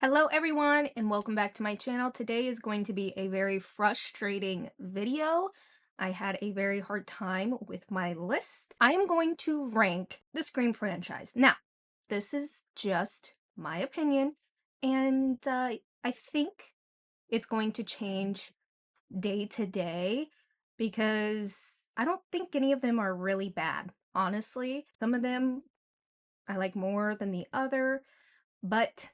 Hello everyone and welcome back to my channel. Today is going to be a very frustrating video. I had a very hard time with my list. I am going to rank the Scream franchise. Now, this is just my opinion and I think it's going to change day to day because I don't think any of them are really bad. Honestly, some of them I like more than the other. But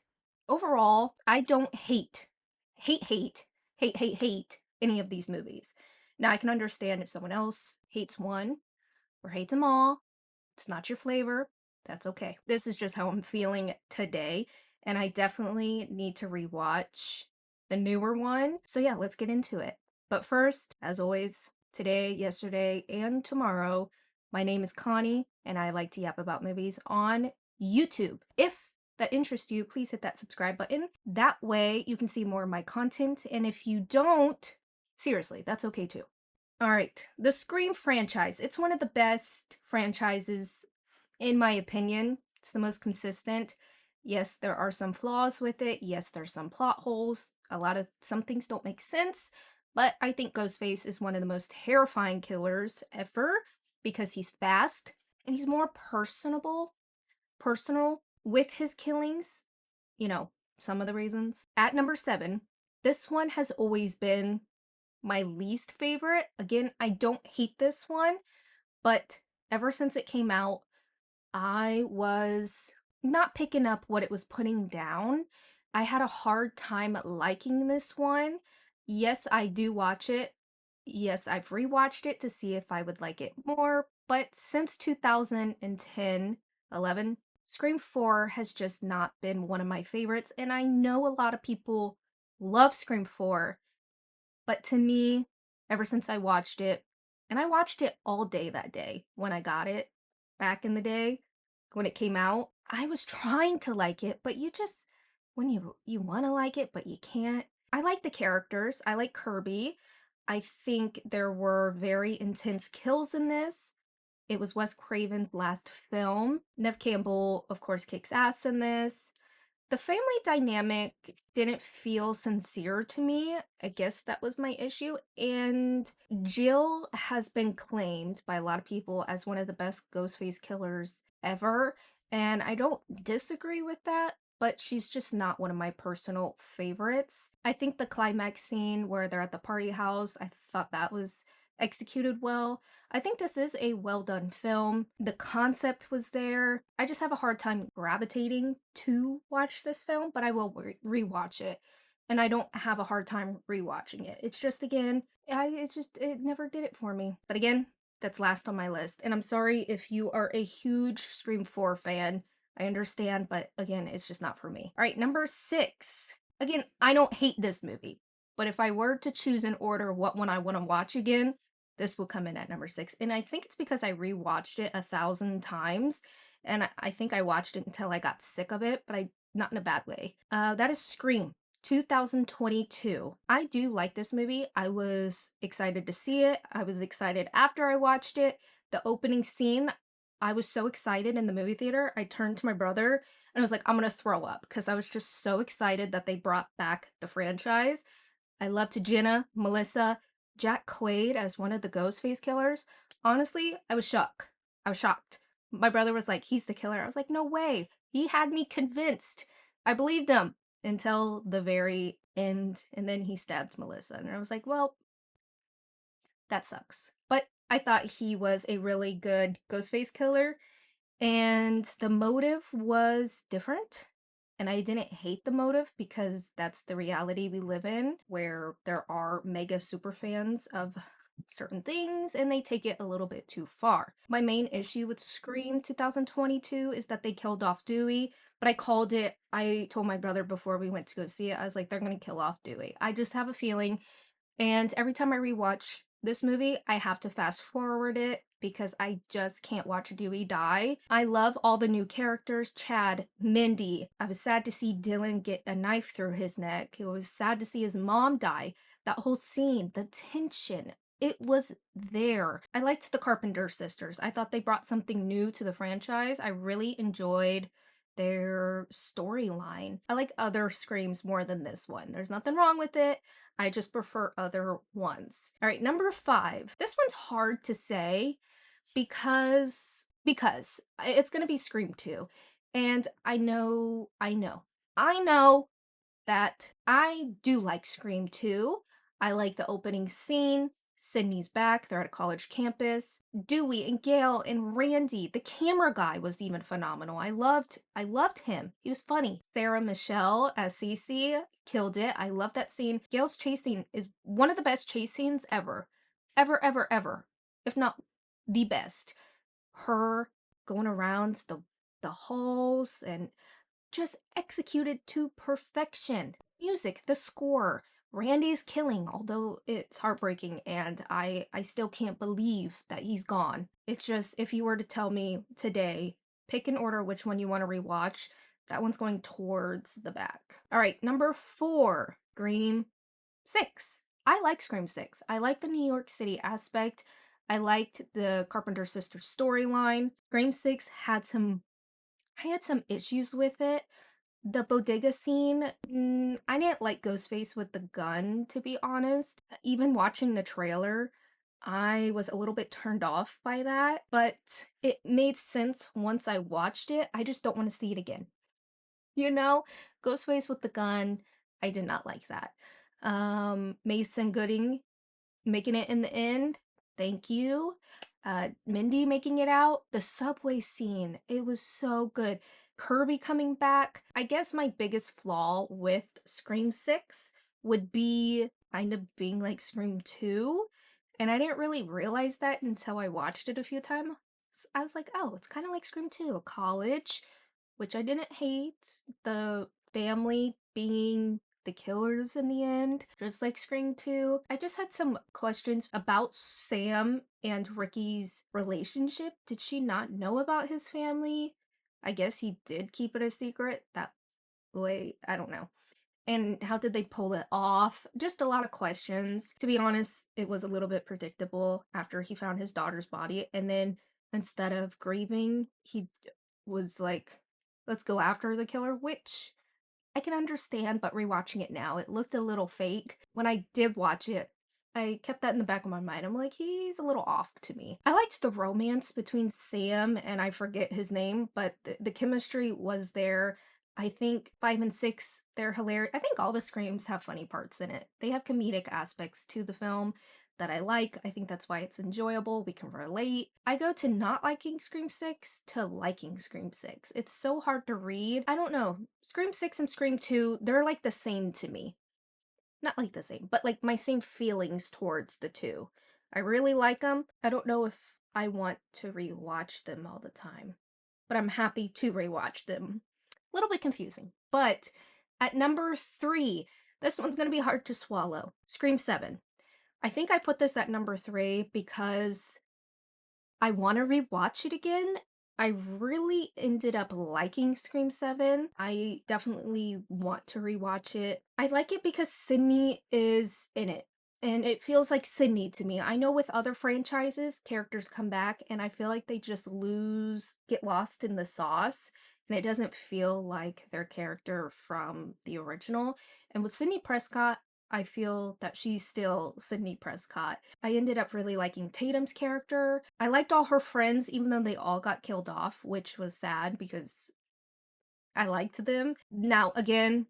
overall, I don't hate any of these movies. Now, I can understand if someone else hates one or hates them all. It's not your flavor. That's okay. This is just how I'm feeling today. And I definitely need to rewatch the newer one. So, yeah, let's get into it. But first, as always, today, yesterday, and tomorrow, my name is Connie, and I like to yap about movies on YouTube. If that interests you, please hit that subscribe button. That way you can see more of my content. And if you don't, seriously, that's okay too. All right, the Scream franchise. It's one of the best franchises, in my opinion. It's the most consistent. Yes, there are some flaws with it. Yes, there's some plot holes. Some things don't make sense. But I think Ghostface is one of the most terrifying killers ever because he's fast and he's more personal with his killings. You know, some of the reasons. At number 7, this one has always been my least favorite. Again, I don't hate this one, but ever since it came out, I was not picking up what it was putting down. I had a hard time liking this one. Yes, I do watch it. Yes, I've rewatched it to see if I would like it more, but since 2010, 11, Scream 4 has just not been one of my favorites, and I know a lot of people love Scream 4, but to me, ever since I watched it, and I watched it all day that day when I got it back in the day when it came out, I was trying to like it, but you just when you want to like it but you can't. I like the characters. I like Kirby. I think there were very intense kills in this. It was Wes Craven's last film. Nev Campbell, of course, kicks ass in this. The family dynamic didn't feel sincere to me. I guess that was my issue. And Jill has been claimed by a lot of people as one of the best Ghostface killers ever. And I don't disagree with that, but she's just not one of my personal favorites. I think the climax scene where they're at the party house, I thought that was executed well. I think this is a well done film. The concept was there. I just have a hard time gravitating to watch this film, but I will rewatch it. And I don't have a hard time rewatching it. It's just, again, it never did it for me. But again, that's last on my list. And I'm sorry if you are a huge Scream 4 fan. I understand, but again, it's just not for me. All right, number 6. Again, I don't hate this movie, but if I were to choose in order what one I want to watch again, this will come in at number 6. And I think it's because I rewatched it 1,000 times. And I think I watched it until I got sick of it, but not in a bad way. That is Scream 2022. I do like this movie. I was excited to see it. I was excited after I watched it. The opening scene, I was so excited in the movie theater. I turned to my brother and I was like, I'm going to throw up because I was just so excited that they brought back the franchise. I loved Jenna, Melissa, Jack Quaid as one of the Ghostface killers. Honestly, I was shocked. I was shocked. My brother was like, he's the killer. I was like, no way. He had me convinced. I believed him until the very end. And then he stabbed Melissa. And I was like, well, that sucks. But I thought he was a really good Ghostface killer. And the motive was different. And I didn't hate the motive because that's the reality we live in, where there are mega super fans of certain things and they take it a little bit too far. My main issue with Scream 2022 is that they killed off Dewey, but I told my brother before we went to go see it, I was like, they're gonna kill off Dewey. I just have a feeling, and every time I rewatch this movie, I have to fast forward it because I just can't watch Dewey die. I love all the new characters. Chad, Mindy. I was sad to see Dylan get a knife through his neck. It was sad to see his mom die. That whole scene, the tension, it was there. I liked the Carpenter sisters. I thought they brought something new to the franchise. I really enjoyed their storyline. I like other Screams more than this one. There's nothing wrong with it. I just prefer other ones. All right, number 5. This one's hard to say because it's going to be Scream 2. And I know that I do like Scream 2. I like the opening scene. Sydney's back. They're at a college campus. Dewey and Gail and Randy. The camera guy was even phenomenal. I loved him. He was funny. Sarah Michelle as Cece killed it. I love that scene. Gail's chase scene is one of the best chase scenes ever. Ever, ever, ever. If not the best. Her going around the halls and just executed to perfection. Music, the score, Randy's killing, although it's heartbreaking and I still can't believe that he's gone. It's just if you were to tell me today, pick an order which one you want to rewatch, that one's going towards the back. All right, number 4, Scream 6. I like Scream 6. I like the New York City aspect. I liked the Carpenter sister storyline. Scream 6 I had some issues with it. The bodega scene, I didn't like Ghostface with the gun, to be honest. Even watching the trailer, I was a little bit turned off by that, but it made sense once I watched it. I just don't want to see it again. You know, Ghostface with the gun, I did not like that. Mason Gooding making it in the end. Thank you. Mindy making it out. The subway scene, it was so good. Kirby coming back. I guess my biggest flaw with Scream 6 would be kind of being like Scream 2. And I didn't really realize that until I watched it a few times. I was like, oh, it's kind of like Scream 2, a college, which I didn't hate. The family being the killers in the end, just like Scream 2. I just had some questions about Sam and Ricky's relationship. Did she not know about his family? I guess he did keep it a secret. That way, I don't know. And how did they pull it off? Just a lot of questions. To be honest, it was a little bit predictable after he found his daughter's body. And then instead of grieving, he was like, let's go after the killer, which I can understand, but rewatching it now, it looked a little fake. When I did watch it, I kept that in the back of my mind. I'm like, he's a little off to me. I liked the romance between Sam and I forget his name, but the chemistry was there. I think 5 and 6, they're hilarious. I think all the Screams have funny parts in it. They have comedic aspects to the film that I like. I think that's why it's enjoyable. We can relate. I go to not liking Scream 6 to liking Scream 6. It's so hard to read. I don't know. Scream 6 and Scream 2, they're like the same to me. Not like the same, but like my same feelings towards the two. I really like them. I don't know if I want to rewatch them all the time, but I'm happy to rewatch them. A little bit confusing. But at number 3, this one's going to be hard to swallow. Scream 7. I think I put this at number 3 because I want to rewatch it again. I really ended up liking Scream 7. I definitely want to rewatch it. I like it because Sydney is in it. And it feels like Sydney to me. I know with other franchises, characters come back and I feel like they just get lost in the sauce. And it doesn't feel like their character from the original. And with Sydney Prescott, I feel that she's still Sydney Prescott. I ended up really liking Tatum's character. I liked all her friends, even though they all got killed off, which was sad because I liked them. Now, again,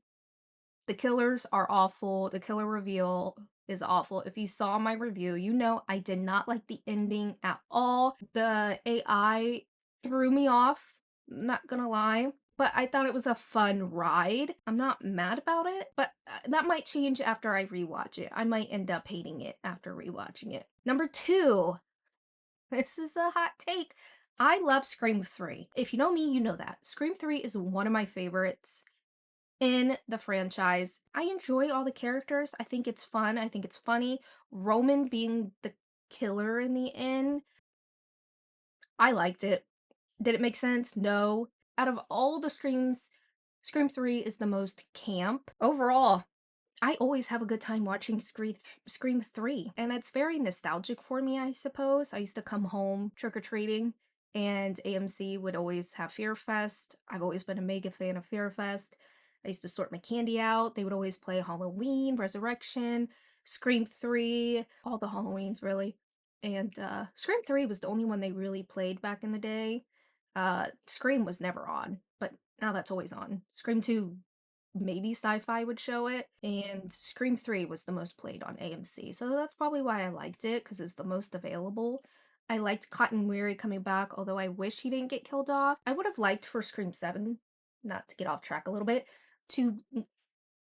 the killers are awful. The killer reveal is awful. If you saw my review, you know I did not like the ending at all. The AI threw me off, not gonna lie. But I thought it was a fun ride. I'm not mad about it, but that might change after I rewatch it. I might end up hating it after rewatching it. Number 2, this is a hot take. I love Scream 3. If you know me, you know that. Scream 3 is one of my favorites in the franchise. I enjoy all the characters. I think it's fun. I think it's funny. Roman being the killer in the end, I liked it. Did it make sense? No. Out of all the Screams, Scream 3 is the most camp. Overall, I always have a good time watching Scream 3, and it's very nostalgic for me, I suppose. I used to come home trick-or-treating and AMC would always have Fear Fest. I've always been a mega fan of Fear Fest. I used to sort my candy out. They would always play Halloween, Resurrection, Scream 3, all the Halloweens really. And Scream 3 was the only one they really played back in the day. Scream was never on, but now that's always on. Scream 2, maybe Sci-Fi would show it, and Scream 3 was the most played on AMC. So that's probably why I liked it, because it's the most available. I liked Cotton Weary coming back, although I wish he didn't get killed off. I would have liked for Scream 7, not to get off track a little bit, to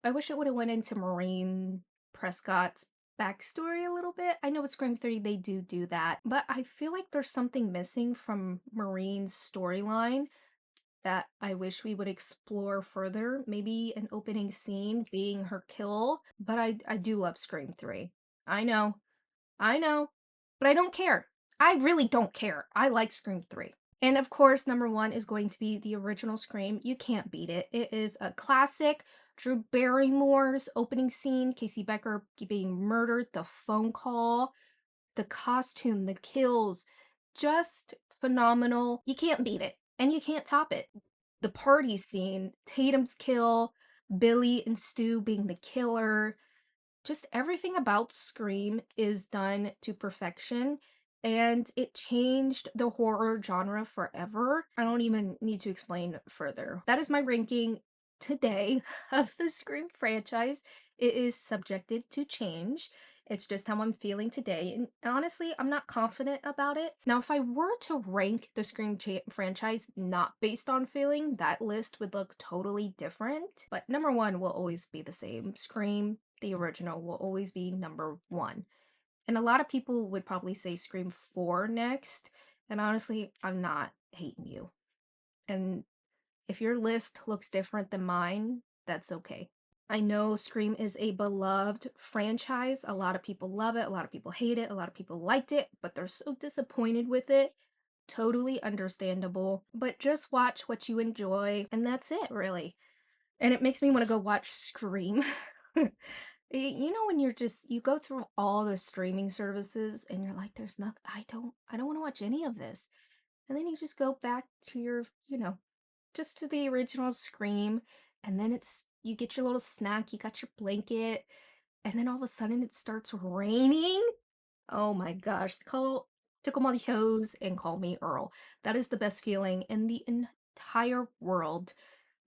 I wish it would have went into Maureen Prescott's backstory a little bit. I know with Scream 3 they do that, but I feel like there's something missing from Maureen's storyline that I wish we would explore further. Maybe an opening scene being her kill, but I do love Scream 3. I know. I know. But I don't care. I really don't care. I like Scream 3. And of course, number one is going to be the original Scream. You can't beat it. It is a classic. Drew Barrymore's opening scene, Casey Becker being murdered, the phone call, the costume, the kills, just phenomenal. You can't beat it, and you can't top it. The party scene, Tatum's kill, Billy and Stu being the killer, just everything about Scream is done to perfection, and it changed the horror genre forever. I don't even need to explain further. That is my ranking today of the Scream franchise. It is subjected to change. It's just how I'm feeling today, and honestly, I'm not confident about it. Now, if I were to rank the Scream franchise not based on feeling, that list would look totally different. But number one will always be the same. Scream, the original, will always be number one. And a lot of people would probably say Scream 4 next. And honestly, I'm not hating you. And if your list looks different than mine, that's okay. I know Scream is a beloved franchise. A lot of people love it, a lot of people hate it, a lot of people liked it, but they're so disappointed with it. Totally understandable. But just watch what you enjoy, and that's it, really. And it makes me want to go watch Scream. You know when you go through all the streaming services and you're like, there's nothing, I don't want to watch any of this. And then you just go back to your, just to the original Scream, and then you get your little snack, you got your blanket, and then all of a sudden it starts raining. Oh my gosh, tickle my toes and call me Earl. That is the best feeling in the entire world.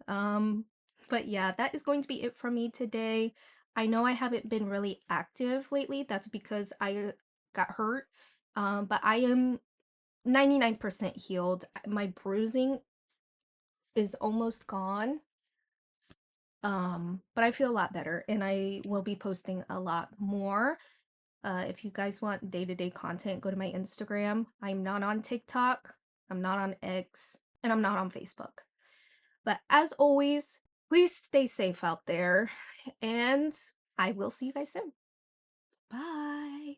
Um, but yeah, that is going to be it from me today. I know I haven't been really active lately. That's because I got hurt. But I am 99% healed. My bruising is almost gone. But I feel a lot better, and I will be posting a lot more. If you guys want day-to-day content, go to my Instagram. I'm not on TikTok, I'm not on X, and I'm not on Facebook. But as always, please stay safe out there, and I will see you guys soon. Bye.